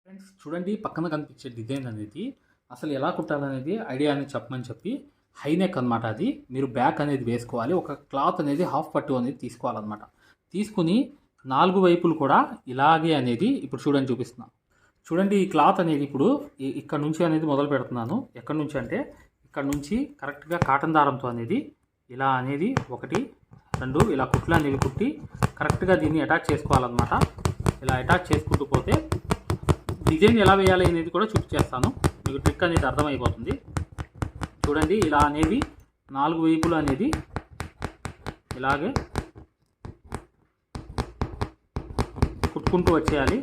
Friends చూడండి, పక్కన కనిపించే డిజైన్ అనేది అసలు ఎలా కుట్టాలనేది ఐడియా అనేది చెప్పమని చెప్పి హై నెక్ అనమాట. అది మీరు బ్యాక్ అనేది వేసుకోవాలి. ఒక క్లాత్ అనేది హాఫ్ పట్టు అనేది తీసుకోవాలన్నమాట. తీసుకుని 4 వైపులు కూడా ఇలాగే అనేది ఇప్పుడు చూడండి చూపిస్తున్నా. చూడండి, ఈ క్లాత్ అనేది ఇప్పుడు ఇక్కడ నుంచి అనేది మొదలు పెడుతున్నాను. ఎక్కడి నుంచి అంటే ఇక్కడ నుంచి కరెక్ట్గా కాటన్ దారంతో అనేది ఇలా అనేది 1 2 ఇలా కుట్లు అనేవి కుట్టి కరెక్ట్గా దీన్ని అటాచ్ చేసుకోవాలన్నమాట. ఇలా అటాచ్ చేసుకుంటూ పోతే డిజైన్ ఎలా వేయాలి అనేది కూడా చూపించేస్తాను. మీకు ట్రిక్ అనేది అర్థమైపోతుంది. చూడండి, ఇలా అనేది 4 వైపులు అనేది ఇలాగే కుట్టుకుంటూ వచ్చేయాలి.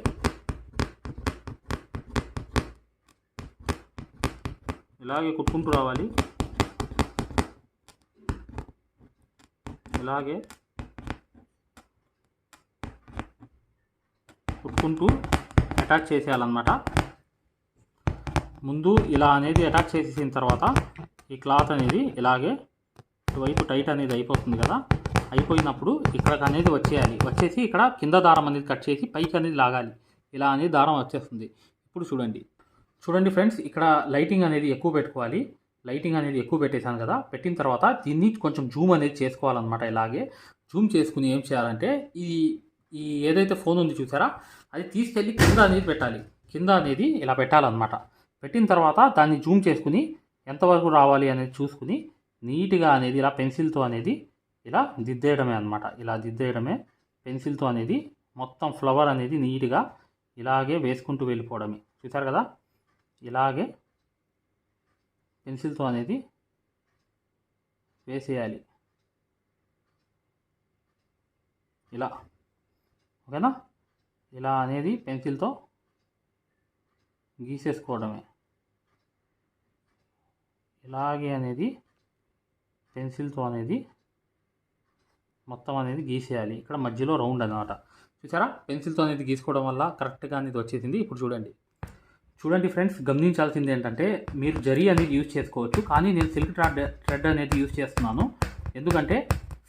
ఇలాగే కుట్టుకుంటూ రావాలి. ఇలాగే కుట్టుకుంటూ అటాచ్ చేసేయాలన్నమాట. ముందు ఇలా అనేది అటాచ్ చేసేసిన తర్వాత ఈ క్లాత్ అనేది ఇలాగే ఇటువైపు టైట్ అనేది అయిపోతుంది కదా. అయిపోయినప్పుడు ఇక్కడికి అనేది వచ్చేయాలి. వచ్చేసి ఇక్కడ కింద దారం అనేది కట్ చేసి పైకి అనేది లాగాలి. ఇలా అనేది దారం వచ్చేస్తుంది. ఇప్పుడు చూడండి ఫ్రెండ్స్, ఇక్కడ లైటింగ్ అనేది ఎక్కువ పెట్టుకోవాలి. లైటింగ్ అనేది ఎక్కువ పెట్టేశాను కదా. పెట్టిన తర్వాత దీన్ని కొంచెం జూమ్ అనేది చేసుకోవాలన్నమాట. ఇలాగే జూమ్ చేసుకుని ఏం చేయాలంటే ఈ ఏదైతే ఫోన్ ఉంది చూసారా, అది తీసుకెళ్ళి కింద అనేది పెట్టాలి. కింద అనేది ఇలా పెట్టాలన్నమాట. పెట్టిన తర్వాత దాన్ని జూమ్ చేసుకుని ఎంతవరకు రావాలి అనేది చూసుకుని నీట్గా అనేది ఇలా పెన్సిల్తో అనేది ఇలా దిద్దేయడమే అనమాట. ఇలా దిద్దేయడమే పెన్సిల్తో అనేది మొత్తం ఫ్లవర్ అనేది నీట్గా ఇలాగే వేసుకుంటూ వెళ్ళిపోవడమే. చూసారు కదా, ఇలాగే పెన్సిల్తో అనేది వేసేయాలి. ఇలా ఓకేనా. ఇలా అనేది పెన్సిల్తో గీసేసుకోవడమే. ఇలాగే అనేది పెన్సిల్తో అనేది మొత్తం అనేది గీసేయాలి. ఇక్కడ మధ్యలో రౌండ్ అనమాట. చూసారా, పెన్సిల్తో అనేది గీసుకోవడం వల్ల కరెక్ట్గా అనేది వచ్చేసింది. ఇప్పుడు చూడండి ఫ్రెండ్స్, గమనించాల్సింది ఏంటంటే మీరు జరీ అనేది యూజ్ చేసుకోవచ్చు. కానీ నేను సిల్క్ థ్రెడ్ అనేది యూజ్ చేస్తున్నాను. ఎందుకంటే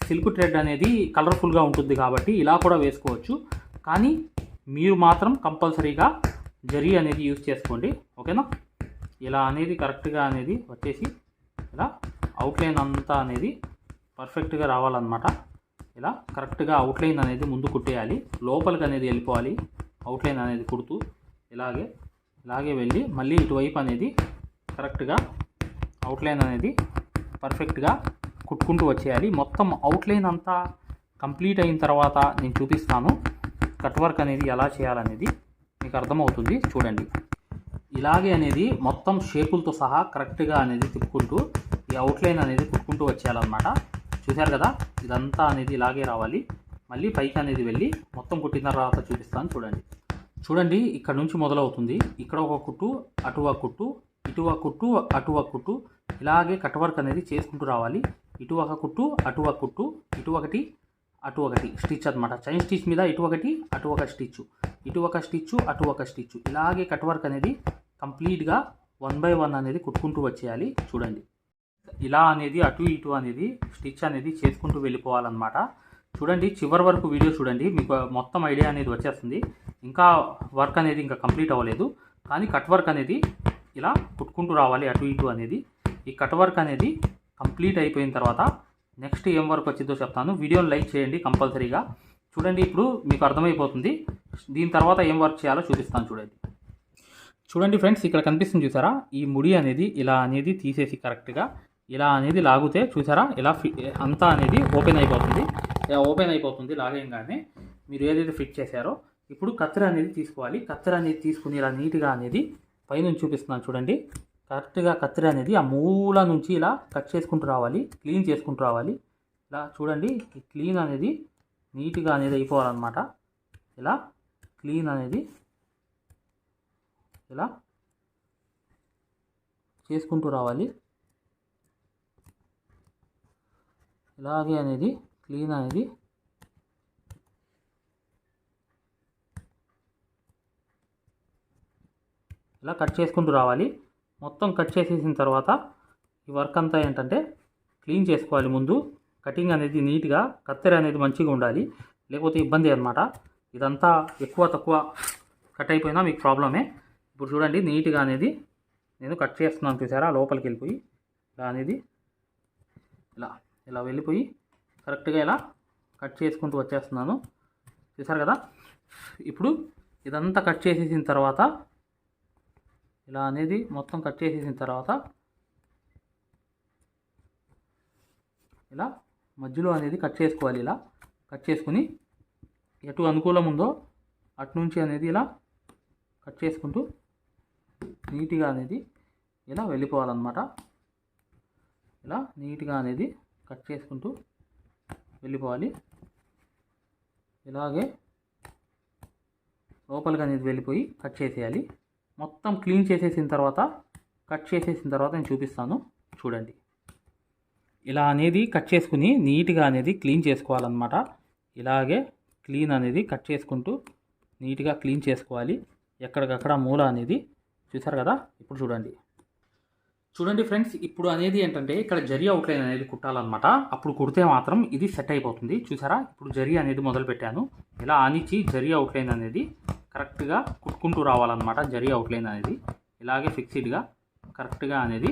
సిల్క్ థ్రెడ్ అనేది కలర్ఫుల్గా ఉంటుంది కాబట్టి ఇలా కూడా వేసుకోవచ్చు. కానీ మీరు మాత్రం కంపల్సరీగా జరీ అనేది యూజ్ చేసుకోండి. ఓకేనా. ఇలా అనేది కరెక్ట్గా అనేది వచ్చేసి ఇలా అవుట్లైన్ అంతా అనేది పర్ఫెక్ట్గా రావాలన్నమాట. ఇలా కరెక్ట్గా అవుట్లైన్ అనేది ముందు కుట్టేయాలి. లోపలికి అనేది వెళ్ళిపోవాలి అవుట్లైన్ అనేది కుడుతూ. ఇలాగే వెళ్ళి మళ్ళీ ఇటువైపు అనేది కరెక్ట్గా అవుట్లైన్ అనేది పర్ఫెక్ట్గా కుట్టుకుంటూ వచ్చేయాలి. మొత్తం అవుట్లైన్ అంతా కంప్లీట్ అయిన తర్వాత నేను చూపిస్తాను కట్ వర్క్ అనేది ఎలా చేయాలనేది మీకు అర్థమవుతుంది. చూడండి, ఇలాగే అనేది మొత్తం షేపులతో సహా కరెక్ట్గా అనేది తిప్పుకుంటూ ఈ అవుట్లైన్ అనేది కుట్టుకుంటూ వచ్చేయాలన్నమాట. చూశారు కదా, ఇదంతా అనేది ఇలాగే రావాలి. మళ్ళీ పైకి అనేది వెళ్ళి మొత్తం కుట్టిన తర్వాత చూపిస్తాను. చూడండి, ఇక్కడ నుంచి మొదలవుతుంది. ఇక్కడ ఒక కుట్టు, అటు ఒక కుట్టు, ఇటు ఒక కుట్టు, అటు ఒక కుట్టు, ఇలాగే కట్ వర్క్ అనేది చేసుకుంటూ రావాలి. ఇటు ఒక కుట్టు, అటు ఒక కుట్టు, ఇటు ఒకటి, అటు ఒకటి స్టిచ్ అనమాట. చైన్ స్టిచ్ మీద ఇటు ఒకటి, అటు ఒక స్టిచ్, ఇటు ఒక స్టిచ్, అటు ఒక స్టిచ్, ఇలాగే కట్ వర్క్ అనేది కంప్లీట్గా 1 by 1 అనేది కుట్టుకుంటూ వచ్చేయాలి. చూడండి, ఇలా అనేది అటు ఇటు అనేది స్టిచ్ అనేది చేసుకుంటూ వెళ్ళిపోవాలన్నమాట. చూడండి, చివరి వరకు వీడియో చూడండి, మీకు మొత్తం ఐడియా అనేది వచ్చేస్తుంది. ఇంకా వర్క్ అనేది ఇంకా కంప్లీట్ అవ్వలేదు. కానీ కట్ వర్క్ అనేది ఇలా కుట్టుకుంటూ రావాలి అటు ఇటు అనేది. ఈ కట్ వర్క్ అనేది కంప్లీట్ అయిపోయిన తర్వాత నెక్స్ట్ ఏం వర్క్ వచ్చిందో చెప్తాను. వీడియోని లైక్ చేయండి కంపల్సరీగా. చూడండి, ఇప్పుడు మీకు అర్థమైపోతుంది. దీని తర్వాత ఏం వర్క్ చేయాలో చూపిస్తాను. చూడండి ఫ్రెండ్స్, ఇక్కడ కనిపిస్తుంది చూసారా, ఈ ముడి అనేది ఇలా అనేది తీసేసి కరెక్ట్గా ఇలా అనేది లాగితే చూసారా, ఇలా అంతా అనేది ఓపెన్ అయిపోతుంది. లాగేయంగానే మీరు ఏదైతే ఫిట్ చేశారో ఇప్పుడు కత్తెర అనేది తీసుకోవాలి. కత్తెర అనేది తీసుకుని ఇలా నీట్గా అనేది పైనుంచి చూపిస్తున్నాను. చూడండి, కరెక్ట్గా కత్తెర అనేది ఆ మూల నుంచి ఇలా కట్ చేసుకుంటూ రావాలి, క్లీన్ చేసుకుంటూ రావాలి. ఇలా చూడండి, ఈ క్లీన్ అనేది నీట్గా అనేది అయిపోవాలన్నమాట. ఇలా క్లీన్ అనేది ఇలా చేసుకుంటూ రావాలి. ఇలాగే అనేది క్లీన్ అనేది ఇలా కట్ చేసుకుంటూ రావాలి. మొత్తం కట్ చేసేసిన తర్వాత ఈ వర్క్ అంతా ఏంటంటే క్లీన్ చేసుకోవాలి. ముందు కటింగ్ అనేది నీట్గా, కత్తెర అనేది మంచిగా ఉండాలి, లేకపోతే ఇబ్బంది అనమాట. ఇదంతా ఎక్కువ తక్కువ కట్ అయిపోయినా మీకు ప్రాబ్లమే. ఇప్పుడు చూడండి నీట్గా అనేది నేను కట్ చేస్తున్నాను చూసారా, లోపలికి వెళ్ళిపోయి ఇలా అనేది ఇలా ఇలా వెళ్ళిపోయి కరెక్ట్గా ఇలా కట్ చేసుకుంటూ వచ్చేస్తున్నాను చూసారు కదా. ఇప్పుడు ఇదంతా కట్ చేసేసిన తర్వాత ఇలా అనేది మొత్తం కట్ చేసేసిన తర్వాత ఇలా మధ్యలో అనేది కట్ చేసుకోవాలి. ఇలా కట్ చేసుకుని ఎటు అనుకూలం ఉందో అటు నుంచి అనేది ఇలా కట్ చేసుకుంటూ నీట్గా అనేది ఇలా వెళ్ళిపోవాలన్నమాట. ఇలా నీట్గా అనేది కట్ చేసుకుంటూ వెళ్ళిపోవాలి. ఇలాగే లోపలికి అనేది వెళ్ళిపోయి కట్ చేసేయాలి. మొత్తం క్లీన్ చేసేసిన తర్వాత కట్ చేసేసిన తర్వాత నేను చూపిస్తాను చూడండి. ఇలా అనేది కట్ చేసుకుని నీట్గా అనేది క్లీన్ చేసుకోవాలన్నమాట. ఇలాగే క్లీన్ అనేది కట్ చేసుకుంటూ నీట్గా క్లీన్ చేసుకోవాలి. ఎక్కడికక్కడ మూల అనేది చూసారు కదా. ఇప్పుడు చూడండి ఫ్రెండ్స్, ఇప్పుడు అనేది ఏంటంటే ఇక్కడ జరీ అవుట్లైన్ అనేది కుట్టాలన్నమాట. అప్పుడు కుడితే మాత్రం ఇది సెట్ అయిపోతుంది చూసారా. ఇప్పుడు జరీ అనేది మొదలు పెట్టాను. ఇలా ఆనిచ్చి జరీ అవుట్లైన్ అనేది కరెక్ట్గా కుట్టుకుంటూ రావాలన్నమాట. జరీ అవుట్లైన్ అనేది ఇలాగే ఫిక్స్డ్గా కరెక్ట్గా అనేది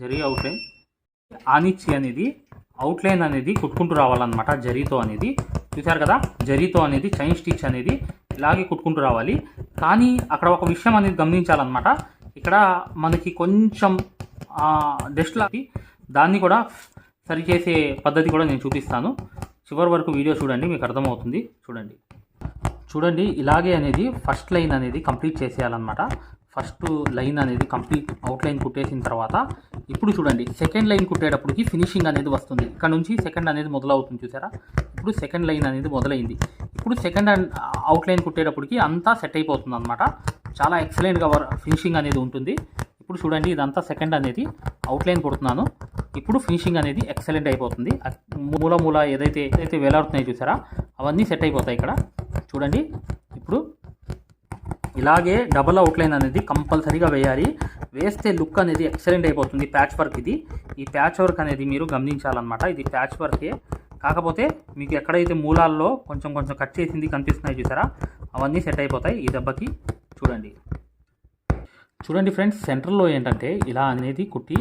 జరీ అవుట్లైన్ ఆనిచ్చి అనేది అవుట్లైన్ అనేది కుట్టుకుంటూ రావాలన్నమాట. జరీతో అనేది చూసారు కదా. జరీతో అనేది చైన్ స్టిచ్ అనేది ఇలాగే కుట్టుకుంటూ రావాలి. కానీ అక్కడ ఒక విషయం అనేది గమనించాలన్నమాట. ఇక్కడ మనకి కొంచెం డస్ట్ లాగి దాన్ని కూడా సరిచేసే పద్ధతి కూడా నేను చూపిస్తాను. చివరి వరకు వీడియో చూడండి, మీకు అర్థమవుతుంది. చూడండి ఇలాగే అనేది ఫస్ట్ లైన్ అనేది కంప్లీట్ చేసేయాలన్నమాట. ఫస్ట్ లైన్ అనేది కంప్లీట్ అవుట్లైన్ కుట్టేసిన తర్వాత ఇప్పుడు చూడండి సెకండ్ లైన్ కుట్టేటప్పటికి ఫినిషింగ్ అనేది వస్తుంది. ఇక్కడ నుంచి సెకండ్ అనేది మొదలవుతుంది చూసారా. ఇప్పుడు సెకండ్ లైన్ అనేది మొదలైంది. ఇప్పుడు సెకండ్ అవుట్లైన్ కుట్టేటప్పటికి అంతా సెట్ అయిపోతుంది అన్నమాట. చాలా ఎక్సలెంట్గా ఫినిషింగ్ అనేది ఉంటుంది. ఇప్పుడు చూడండి ఇదంతా సెకండ్ అనేది అవుట్లైన్ కుడుతున్నాను. ఇప్పుడు ఫినిషింగ్ అనేది ఎక్సలెంట్ అయిపోతుంది. మూల ఏదైతే వేలాడుతున్నాయి చూసారా అవన్నీ సెట్ అయిపోతాయి. ఇక్కడ చూడండి ఇప్పుడు ఇలాగే డబల్ అవుట్లైన్ అనేది కంపల్సరీగా వేయాలి. వేస్తే లుక్ అనేది ఎక్సలెంట్ అయిపోతుంది. ప్యాచ్ వర్క్ ఇది. ఈ ప్యాచ్ వర్క్ అనేది మీరు గమనించాలన్నమాట. ఇది ప్యాచ్ వర్కే, కాకపోతే మీకు ఎక్కడైతే మూలాల్లో కొంచెం కట్ చేసింది కనిపిస్తున్నాయి చూసారా అవన్నీ సెట్ అయిపోతాయి ఈ దెబ్బకి. చూడండి ఫ్రెండ్స్, సెంటర్లో ఏంటంటే ఇలా అనేది కుట్టి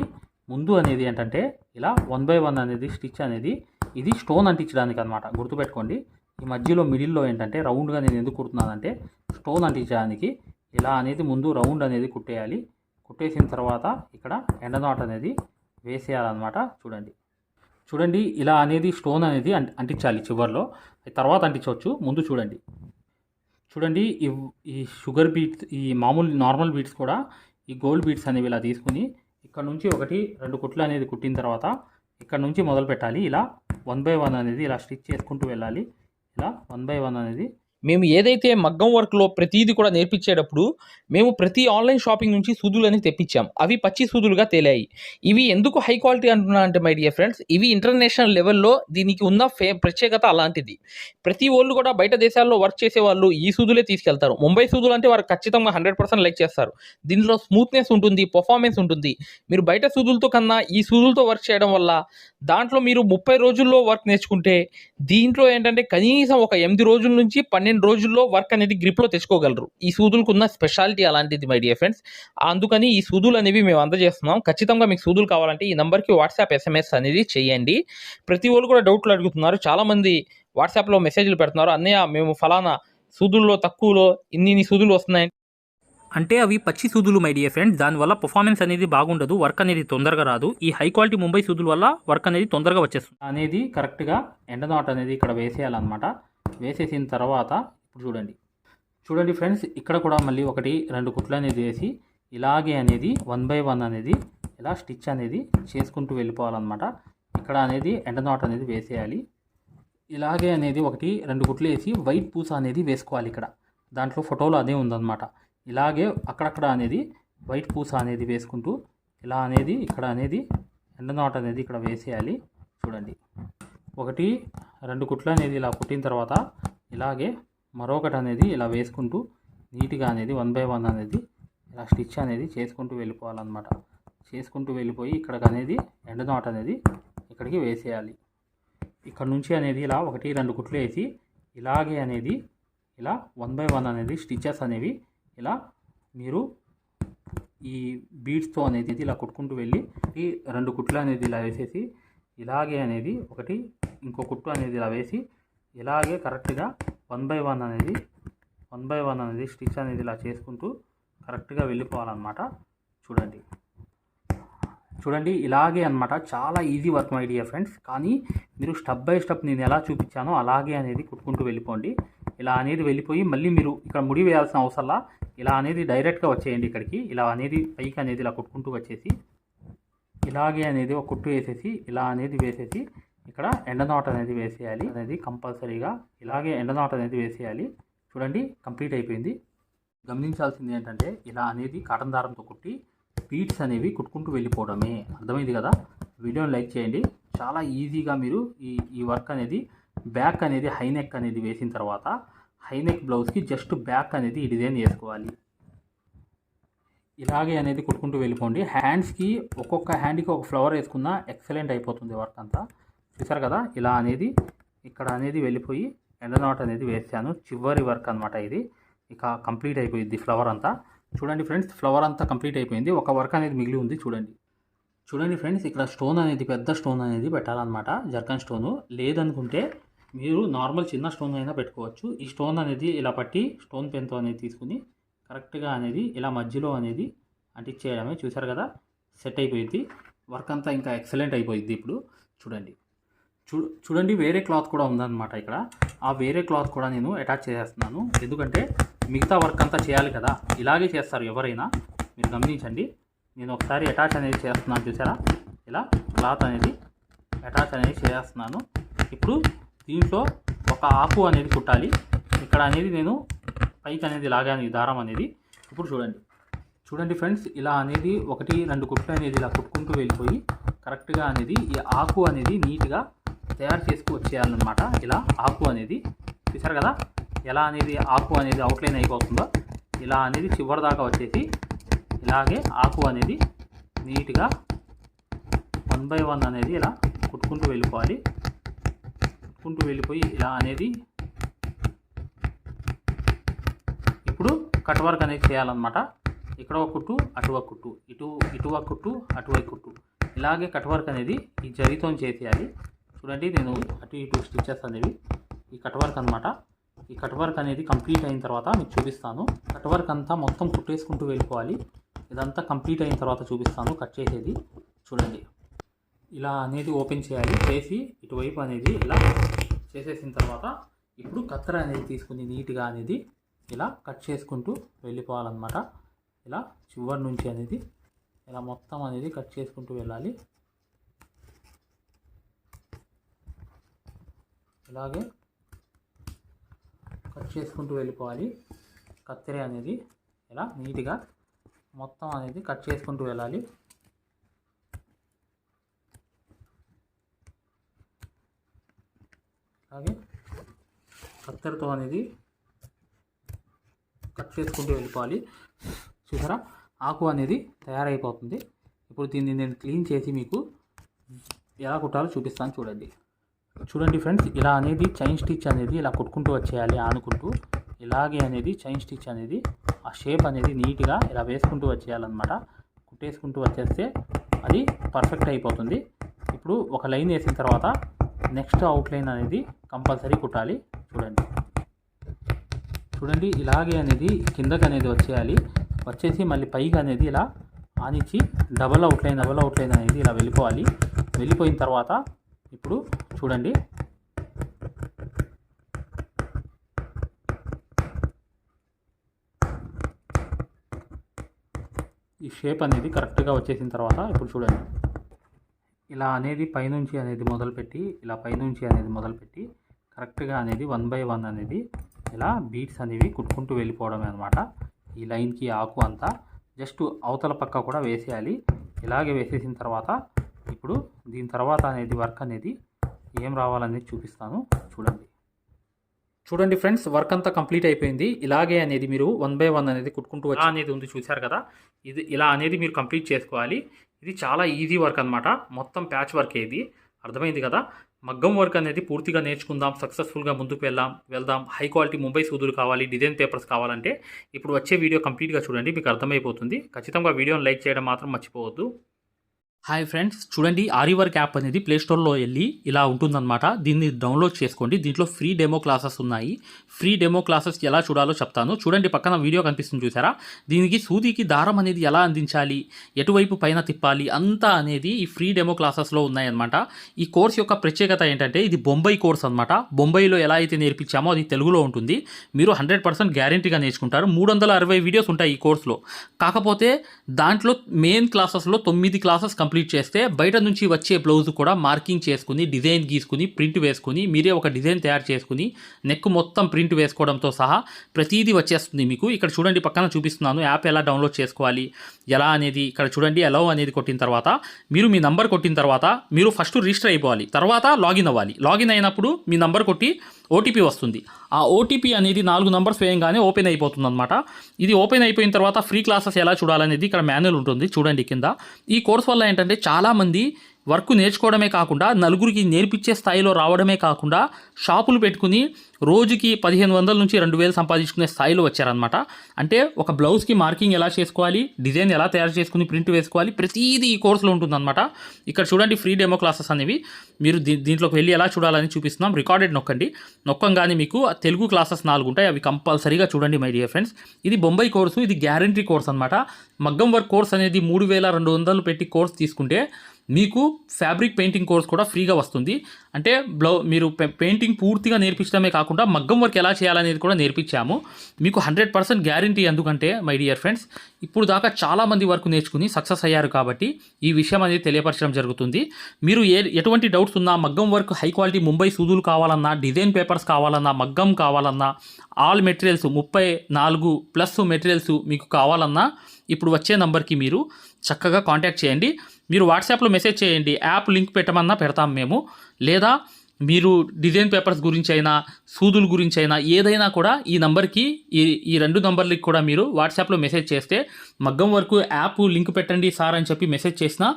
ముందు అనేది ఏంటంటే ఇలా 1 by 1 అనేది స్టిచ్ అనేది ఇది స్టోన్ అంటించడానికి అనమాట. గుర్తుపెట్టుకోండి. ఈ మధ్యలో మిడిల్లో ఏంటంటే రౌండ్గా నేను ఎందుకు కుడుతున్నానంటే స్టోన్ అంటించడానికి ఇలా అనేది ముందు రౌండ్ అనేది కుట్టేయాలి. కుట్టేసిన తర్వాత ఇక్కడ ఎండ నాట్ అనేది వేసేయాలన్నమాట. చూడండి ఇలా అనేది స్టోన్ అనేది అంటించాలి చివర్లో, తర్వాత అంటించవచ్చు. ముందు చూడండి ఈ షుగర్ బీట్స్, ఈ మామూలు నార్మల్ బీట్స్ కూడా ఈ గోల్డ్ బీట్స్ అనేవి ఇలా తీసుకుని ఇక్కడ నుంచి 1-2 కుట్లు అనేది కుట్టిన తర్వాత ఇక్కడ నుంచి మొదలు పెట్టాలి. ఇలా 1 by 1 అనేది ఇలా స్టిచ్ చేసుకుంటూ వెళ్ళాలి. ఇలా 1 by 1 అనేది మేము ఏదైతే మగ్గం వర్క్లో ప్రతిదీ కూడా నేర్పించేటప్పుడు మేము ప్రతి ఆన్లైన్ షాపింగ్ నుంచి సూదులు అనేది తెప్పించాం. అవి పచ్చి సూదులుగా తేలాయి. ఇవి ఎందుకు హై క్వాలిటీ అంటున్నా అంటే మై డియర్ ఫ్రెండ్స్, ఇవి ఇంటర్నేషనల్ లెవెల్లో దీనికి ఉన్న ప్రత్యేకత అలాంటిది. ప్రతి వాళ్ళు కూడా బయట దేశాల్లో వర్క్ చేసే వాళ్ళు ఈ సూదులే తీసుకెళ్తారు. ముంబై సూదులు అంటే వారు ఖచ్చితంగా 100% లైక్ చేస్తారు. దీనిలో స్మూత్నెస్ ఉంటుంది, పర్ఫార్మెన్స్ ఉంటుంది. మీరు బయట సూదులతో కన్నా ఈ సూదులతో వర్క్ చేయడం వల్ల దాంట్లో మీరు 30 రోజుల్లో వర్క్ నేర్చుకుంటే దీంట్లో ఏంటంటే కనీసం ఒక 8 రోజుల నుంచి 12 రోజుల్లో వర్క్ అనేది గ్రిప్లో తెచ్చుకోగలరు. ఈ సూదులకు ఉన్న స్పెషాలిటీ అలాంటిది మై డియర్ ఫ్రెండ్స్. అందుకని ఈ సూదులు అనేవి మేము అందజేస్తున్నాం. ఖచ్చితంగా మీకు సూదులు కావాలంటే ఈ నెంబర్కి వాట్సాప్ SMS అనేది చేయండి. ప్రతి వాళ్ళు కూడా డౌట్లు అడుగుతున్నారు. చాలామంది వాట్సాప్లో మెసేజ్లు పెడుతున్నారు, అన్నయ్య మేము ఫలానా సూదుల్లో తక్కువలో ఇన్ని సూదులు వస్తున్నాయి అంటే అవి పచ్చి సూదులు మై డియర్ ఫ్రెండ్స్. దానివల్ల పర్ఫార్మెన్స్ అనేది బాగుండదు, వర్క్ అనేది తొందరగా రాదు. ఈ హై క్వాలిటీ ముంబై సూదుల వల్ల వర్క్ అనేది తొందరగా వచ్చేస్తుంది అనేది. కరెక్ట్గా ఎండ నాట్ అనేది ఇక్కడ వేసేయాలన్నమాట. వేసేసిన తర్వాత ఇప్పుడు చూడండి ఫ్రెండ్స్, ఇక్కడ కూడా మళ్ళీ 1-2 కుట్లు అనేది వేసి ఇలాగే అనేది 1 by 1 అనేది ఇలా స్టిచ్ అనేది చేసుకుంటూ వెళ్ళిపోవాలన్నమాట. ఇక్కడ అనేది ఎండ నాట్ అనేది వేసేయాలి. ఇలాగే అనేది 1-2 కుట్లు వేసి వైట్ పూస అనేది వేసుకోవాలి. ఇక్కడ దాంట్లో ఫోటోలో అదే ఉందన్నమాట. ఇలాగే అక్కడక్కడ అనేది వైట్ పూస అనేది వేసుకుంటూ ఇలా అనేది ఇక్కడ అనేది ఎండ నాట్ అనేది ఇక్కడ వేసేయాలి. చూడండి 1-2 కుట్లు అనేది ఇలా కుట్టిన తర్వాత ఇలాగే మరొకటి అనేది ఇలా వేసుకుంటూ నీట్గా అనేది 1 by 1 అనేది ఇలా స్టిచ్ అనేది చేసుకుంటూ వెళ్ళిపోవాలన్నమాట. చేసుకుంటూ వెళ్ళిపోయి ఇక్కడికి అనేది ఎండ నాట్ అనేది ఇక్కడికి వేసేయాలి. ఇక్కడ నుంచి అనేది ఇలా 1-2 కుట్లు వేసి ఇలాగే అనేది ఇలా 1 బై 1 అనేది స్టిచెస్ అనేవి ఇలా మీరు ఈ బీడ్స్తో అనేది ఇలా కుట్టుకుంటూ వెళ్ళి ఈ 2 కుట్లు అనేది ఇలా వేసేసి ఇలాగే అనేది ఒకటి ఇంకో కుట్టు అనేది ఇలా వేసి ఇలాగే కరెక్ట్గా 1 బై 1 అనేది స్టిచ్ అనేది ఇలా చేసుకుంటూ కరెక్ట్గా వెళ్ళిపోవాలన్నమాట. చూడండి ఇలాగే అన్నమాట. చాలా easy work my dear friends. కానీ మీరు స్టెప్ బై స్టెప్ నేను ఎలా చూపించానో అలాగే అనేది కుట్టుకుంటూ వెళ్ళిపోండి. ఇలా అనేది వెళ్ళిపోయి మళ్ళీ మీరు ఇక్కడ ముడి వేయాల్సిన అవసరంలా ఇలా అనేది డైరెక్ట్గా వచ్చేయండి ఇక్కడికి. ఇలా అనేది పైకి అనేది ఇలా కుట్టుకుంటూ వచ్చేసి ఇలాగే అనేది ఒక కుట్టు వేసేసి ఇలా అనేది వేసేసి ఇక్కడ ఎండనాట్ అనేది వేసేయాలి అనేది కంపల్సరీగా. ఇలాగే ఎండనాట్ అనేది వేసేయాలి. చూడండి కంప్లీట్ అయిపోయింది. గమనించాల్సింది ఏంటంటే ఇలా అనేది కాటన్ దారంతో కుట్టి బీడ్స్ అనేవి కుట్టుకుంటూ వెళ్ళిపోవడమే. అర్థమైంది కదా? వీడియోని లైక్ చేయండి. చాలా ఈజీగా మీరు ఈ వర్క్ అనేది బ్యాక్ అనేది హై నెక్ అనేది వేసిన తర్వాత హై నెక్ బ్లౌజ్కి జస్ట్ బ్యాక్ అనేది ఈ డిజైన్ వేసుకోవాలి. ఇలాగే అనేది కుట్టుకుంటూ వెళ్ళిపోండి. హ్యాండ్స్కి ఒక్కొక్క హ్యాండ్కి ఒక ఫ్లవర్ వేసుకున్నా ఎక్సలెంట్ అయిపోతుంది వర్క్ అంతా. చూసారు కదా? ఇలా అనేది ఇక్కడ అనేది వెళ్ళిపోయి ఎండనాట్ అనేది వేసాను. చివరి వర్క్ అనమాట ఇది. ఇక కంప్లీట్ అయిపోయింది ఫ్లవర్ అంతా. చూడండి ఫ్రెండ్స్, ఫ్లవర్ అంతా కంప్లీట్ అయిపోయింది. ఒక వర్క్ అనేది మిగిలి ఉంది. చూడండి ఫ్రెండ్స్, ఇక్కడ స్టోన్ అనేది పెద్ద స్టోన్ అనేది పెట్టాలన్నమాట. జర్కన్ స్టోను లేదనుకుంటే మీరు నార్మల్ చిన్న స్టోన్ అయినా పెట్టుకోవచ్చు. ఈ స్టోన్ అనేది ఇలా పట్టి స్టోన్ పెన్తో అనేది తీసుకుని కరెక్ట్గా అనేది ఇలా మధ్యలో అనేది అంటించేయడమే. చూసారు కదా? సెట్ అయిపోయింది వర్క్ అంతా. ఇంకా ఎక్సలెంట్ అయిపోయింది. ఇప్పుడు చూడండి వేరే క్లాత్ కూడా ఉందన్నమాట ఇక్కడ. ఆ వేరే క్లాత్ కూడా నేను అటాచ్ చేసేస్తున్నాను. ఎందుకంటే మిగతా వర్క్ అంతా చేయాలి కదా, ఇలాగే చేస్తారు ఎవరైనా. మీరు గమనించండి, నేను ఒకసారి అటాచ్ అనేది చేస్తున్నాను. చూసారా? ఇలా క్లాత్ అనేది అటాచ్ అనేది చేస్తున్నాను. ఇప్పుడు దీంట్లో ఒక ఆకు అనేది కుట్టాలి. ఇక్కడ అనేది నేను పైకి అనేది లాగాను ఈ దారం అనేది. ఇప్పుడు చూడండి ఫ్రెండ్స్, ఇలా అనేది 1-2 కుట్లు అనేది ఇలా కుట్టుకుంటూ వెళ్ళిపోయి కరెక్ట్గా అనేది ఈ ఆకు అనేది నీట్గా తయారు చేసుకు వచ్చేయాలన్నమాట. ఇలా ఆకు అనేది చూసారు కదా? ఎలా అనేది ఆకు అనేది అవుట్లైన్ అయిపోతుందో ఇలా అనేది చివరి దాకా వచ్చేసి ఇలాగే ఆకు అనేది నీట్గా 1 బై 1 అనేది ఇలా కుట్టుకుంటూ వెళ్ళిపోవాలి. కుట్టుకుంటూ వెళ్ళిపోయి ఇలా అనేది ఇప్పుడు కట్ వర్క్ అనేది చేయాలన్నమాట. ఇక్కడ ఒక కుట్టు, అటు ఒక కుట్టు, ఇటు ఒక కుట్టు, అటు ఒక కుట్టు, ఇలాగే కట్ వర్క్ అనేది ఈ జరీతో చేసేయాలి. చూడండి నేను అటు ఇటు స్టిచెస్ అనేవి ఈ కట్ వర్క్ అనమాట. ఈ కట్ వర్క్ అనేది కంప్లీట్ అయిన తర్వాత మీకు చూపిస్తాను. కట్ వర్క్ అంతా మొత్తం కుట్టేసుకుంటూ వెళ్ళిపోవాలి. ఇదంతా కంప్లీట్ అయిన తర్వాత చూపిస్తాను కట్ చేసేది. చూడండి ఇలా అనేది ఓపెన్ చేయాలి. చేసి ఇటువైపు అనేది ఇలా చేసేసిన తర్వాత ఇప్పుడు కత్తెర అనేది తీసుకుని నీట్గా అనేది ఇలా కట్ చేసుకుంటూ వెళ్ళిపోవాలన్నమాట. ఇలా చివరి నుంచి అనేది ఇలా మొత్తం అనేది కట్ చేసుకుంటూ వెళ్ళాలి. ఇలాగే కట్ చేసుకుంటూ వెళ్ళిపోవాలి. కత్తెర అనేది ఇలా నీట్గా మొత్తం అనేది కట్ చేసుకుంటూ వెళ్ళాలి. అలాగే కత్తెరతో అనేది కట్ చేసుకుంటూ వెళ్ళిపోవాలి. చూసారా? ఆకు అనేది తయారైపోతుంది. ఇప్పుడు దీన్ని నేను క్లీన్ చేసి మీకు ఎలా కుట్టాలో చూపిస్తాను. చూడండి ఫ్రెండ్స్, ఇలా అనేది చైన్ స్టిచ్ అనేది ఇలా కుట్టుకుంటూ వచ్చేయాలి ఆనుకుంటూ. ఇలాగే అనేది చైన్ స్టిచ్ అనేది ఆ షేప్ అనేది నీట్గా ఇలా వేసుకుంటూ వచ్చేయాలన్నమాట. కుట్టేసుకుంటూ వచ్చేస్తే అది పర్ఫెక్ట్ అయిపోతుంది. ఇప్పుడు ఒక లైన్ వేసిన తర్వాత నెక్స్ట్ అవుట్లైన్ అనేది కంపల్సరీ కుట్టాలి. చూడండి ఇలాగే అనేది కిందకి అనేది వచ్చేయాలి. వచ్చేసి మళ్ళీ పైకి అనేది ఇలా ఆనిచ్చి డబల్ అవుట్లైన్ అనేది ఇలా వెళ్ళిపోవాలి. వెళ్ళిపోయిన తర్వాత ఇప్పుడు చూడండి ఈ షేప్ అనేది కరెక్ట్గా వచ్చేసిన తర్వాత ఇప్పుడు చూడండి ఇలా అనేది పైనుంచి అనేది మొదలుపెట్టి కరెక్ట్గా అనేది 1 బై 1 అనేది ఇలా బీట్స్ అనేవి కుట్టుకుంటూ వెళ్ళిపోవడమే అనమాట. ఈ లైన్కి ఆకు అంతా జస్ట్ అవతల పక్క కూడా వేసేయాలి. ఇలాగే వేసేసిన తర్వాత ఇప్పుడు దీని తర్వాత అనేది వర్క్ అనేది ఏం రావాలనేది చూపిస్తాను. చూడండి ఫ్రెండ్స్, వర్క్ అంతా కంప్లీట్ అయిపోయింది. ఇలాగే అనేది మీరు 1 బై 1 అనేది కుట్టుకుంటూ వచ్చి అనేది ఉంది. చూశారు కదా? ఇది ఇలా అనేది మీరు కంప్లీట్ చేసుకోవాలి. ఇది చాలా ఈజీ వర్క్ అనమాట. మొత్తం ప్యాచ్ వర్క్ ఇది. అర్థమైంది కదా? మగ్గం వర్క్ అనేది పూర్తిగా నేర్చుకుందాం, సక్సెస్ఫుల్గా ముందుకు వెళ్దాం. హై క్వాలిటీ ముంబై సూదులు కావాలి, డిజైన్ పేపర్స్ కావాలంటే ఇప్పుడు వచ్చే వీడియో కంప్లీట్గా చూడండి, మీకు అర్థమైపోతుంది. ఖచ్చితంగా వీడియోని లైక్ చేయడం మాత్రం మర్చిపోవద్దు. హాయ్ ఫ్రెండ్స్, చూడండి ఆరి వర్క్ యాప్ అనేది ప్లేస్టోర్లో వెళ్ళి ఇలా ఉంటుందన్నమాట. దీన్ని డౌన్లోడ్ చేసుకోండి. దీంట్లో ఫ్రీ డెమో క్లాసెస్ ఉన్నాయి. ఫ్రీ డెమో క్లాసెస్ ఎలా చూడాలో చెప్తాను. చూడండి, పక్కన వీడియో కనిపిస్తుంది చూసారా, దీనికి సూదికి దారం అనేది ఎలా అందించాలి, ఎటువైపు పైన తిప్పాలి అంతా అనేది ఈ ఫ్రీ డెమో క్లాసెస్లో ఉన్నాయన్నమాట. ఈ కోర్స్ యొక్క ప్రత్యేకత ఏంటంటే ఇది బొంబాయి కోర్స్ అనమాట. బొంబాయిలో ఎలా అయితే నేర్పించామో అది తెలుగులో ఉంటుంది. మీరు 100% గ్యారంటీగా నేర్చుకుంటారు. 360 వీడియోస్ ఉంటాయి ఈ కోర్సులో. కాకపోతే దాంట్లో మెయిన్ క్లాసెస్లో 9 క్లాసెస్ కంప్లీట్ చేస్తే బయట నుంచి వచ్చే బ్లౌజ్ కూడా మార్కింగ్ చేసుకుని, డిజైన్ గీసుకుని, ప్రింట్ వేసుకుని, మీరే ఒక డిజైన్ తయారు చేసుకుని, నెక్ మొత్తం ప్రింట్ వేసుకోవడంతో సహా ప్రతిదీ వచ్చేస్తుంది మీకు. ఇక్కడ చూడండి, పక్కన చూపిస్తున్నాను యాప్ ఎలా డౌన్లోడ్ చేసుకోవాలి ఎలా అనేది. ఇక్కడ చూడండి, అలౌ అనేది కొట్టిన తర్వాత మీరు మీ నంబర్ కొట్టిన తర్వాత మీరు ఫస్ట్ రిజిస్టర్ అయిపోవాలి, తర్వాత లాగిన్ అవ్వాలి. లాగిన్ అయినప్పుడు మీ నంబర్ కొట్టి ఓటీపీ వస్తుంది. ఆ ఓటీపీ అనేది 4 నంబర్స్ వేయంగానే ఓపెన్ అయిపోతుంది అనమాట. ఇది ఓపెన్ అయిపోయిన తర్వాత ఫ్రీ క్లాసెస్ ఎలా చూడాలనేది ఇక్కడ మాన్యువల్ ఉంటుంది చూడండి కింద. ఈ కోర్స్ వల్ల ఏంటంటే చాలామంది వర్క్ నేర్చుకోవడమే కాకుండా నలుగురికి నేర్పించే స్థాయిలో రావడమే కాకుండా షాపులు పెట్టుకుని రోజుకి 1500 నుంచి 2000 సంపాదించుకునే స్థాయిలో వచ్చారనమాట. అంటే ఒక బ్లౌజ్కి మార్కింగ్ ఎలా చేసుకోవాలి, డిజైన్ ఎలా తయారు చేసుకుని ప్రింట్ వేసుకోవాలి, ప్రతిదీ ఈ కోర్సులో ఉంటుందన్నమాట. ఇక్కడ చూడండి ఫ్రీ డెమో క్లాసెస్ అనేవి మీరు దీంట్లోకి వెళ్ళి ఎలా చూడాలని చూపిస్తున్నాం. రికార్డెడ్ నొక్కంగానే మీకు తెలుగు క్లాసెస్ 4 ఉంటాయి. అవి కంపల్సరీగా చూడండి మై డియర్ ఫ్రెండ్స్. ఇది బొంబాయి కోర్సు, ఇది గ్యారంటీ కోర్స్ అనమాట. మగ్గం వర్క్ కోర్స్ అనేది 3200 పెట్టి కోర్స్ తీసుకుంటే మీకు ఫ్యాబ్రిక్ పెయింటింగ్ కోర్స్ కూడా ఫ్రీగా వస్తుంది. అంటే మీరు పెయింటింగ్ పూర్తిగా నేర్పించడమే కాకుండా మగ్గం వర్క్ ఎలా చేయాలనేది కూడా నేర్పించాము మీకు. 100% గ్యారంటీ. ఎందుకంటే మై డియర్ ఫ్రెండ్స్, ఇప్పుడు దాకా చాలామంది వర్క్ నేర్చుకుని సక్సెస్ అయ్యారు కాబట్టి ఈ విషయం అనేది తెలియపరచడం జరుగుతుంది. మీరు ఎటువంటి డౌట్స్ ఉన్నా, మగ్గం వర్క్ హై క్వాలిటీ ముంబై సూదులు కావాలన్నా, డిజైన్ పేపర్స్ కావాలన్నా, మగ్గం కావాలన్నా, ఆల్ మెటీరియల్స్ 34+ మెటీరియల్స్ మీకు కావాలన్నా ఇప్పుడు వచ్చే నంబర్కి మీరు చక్కగా కాంటాక్ట్ చేయండి. మీరు వాట్సాప్లో మెసేజ్ చేయండి, యాప్ లింక్ పెట్టమన్నా పెడతాం మేము. లేదా మీరు డిజైన్ పేపర్స్ గురించి అయినా, సూదుల గురించి అయినా ఏదైనా కూడా ఈ నంబర్కి, ఈ 2 నంబర్లకి కూడా మీరు వాట్సాప్లో మెసేజ్ చేస్తే మగ్గం వరకు యాప్ లింక్ పెట్టండి సార్ అని చెప్పి మెసేజ్ చేసినా,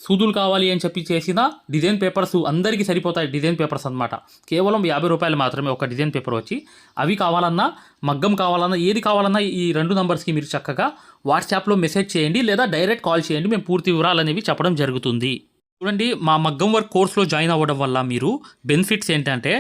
సూదులు కావాలి అని చెప్పి చేసిన డిజైన్ పేపర్స్ అందరికీ సరిపోతాయి. డిజైన్ పేపర్స్ అనమాట. కేవలం 50 రూపాయలు మాత్రమే ఒక డిజైన్ పేపర్ వచ్చి. అవి కావాలన్నా, మగ్గం కావాలన్నా, ఏది కావాలన్నా ఈ 2 నంబర్స్కి మీరు చక్కగా వాట్సాప్లో మెసేజ్ చేయండి, లేదా డైరెక్ట్ కాల్ చేయండి. మేము పూర్తి వివరాలు అనేవి చెప్పడం జరుగుతుంది. చూడండి, మా మగ్గం వర్క్ కోర్సులో జాయిన్ అవ్వడం వల్ల మీరు బెనిఫిట్స్ ఏంటంటే,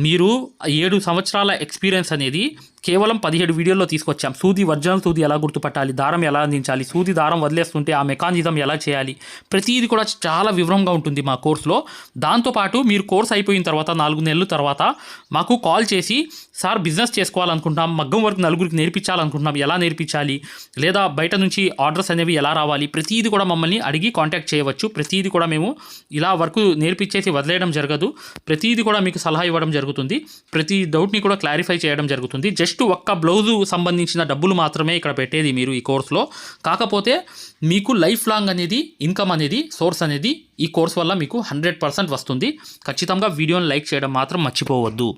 మీరు 7 సంవత్సరాల ఎక్స్పీరియన్స్ అనేది కేవలం 17 వీడియోల్లో తీసుకొచ్చాం. సూది, ఒరిజినల్ సూది ఎలా గుర్తుపట్టాలి, దారం ఎలా అందించాలి, సూది దారం వదిలేస్తుంటే ఆ మెకానిజం ఎలా చేయాలి, ప్రతిదీ కూడా చాలా వివరంగా ఉంటుంది మా కోర్సులో. దాంతోపాటు మీరు కోర్స్ అయిపోయిన తర్వాత 4 నెలల తర్వాత మాకు కాల్ చేసి, సార్ బిజినెస్ చేసుకోవాలనుకుంటున్నాం, మగ్గం వర్క్ నలుగురికి నేర్పించాలనుకుంటున్నాం, ఎలా నేర్పించాలి, లేదా బయట నుంచి ఆర్డర్స్ అనేవి ఎలా రావాలి, ప్రతిదీ కూడా మమ్మల్ని అడిగి కాంటాక్ట్ చేయవచ్చు. ప్రతిదీ కూడా మేము ఇలా వర్క్ నేర్పించేసి వదిలేయడం జరగదు. ప్రతిదీ కూడా మీకు సలహా ఇవ్వడం జరుగుతుంది. ప్రతి డౌట్ని కూడా క్లారిఫై చేయడం జరుగుతుంది. జస్ట్ ఒక్క బ్లౌజు సంబంధించిన డబ్బులు మాత్రమే ఇక్కడ పెట్టేది మీరు ఈ కోర్సులో. కాకపోతే మీకు లైఫ్ లాంగ్ అనేది ఇన్కమ్ అనేది, సోర్స్ అనేది ఈ కోర్స్ వల్ల మీకు 100% వస్తుంది. ఖచ్చితంగా వీడియోని లైక్ చేయడం మాత్రం మర్చిపోవద్దు.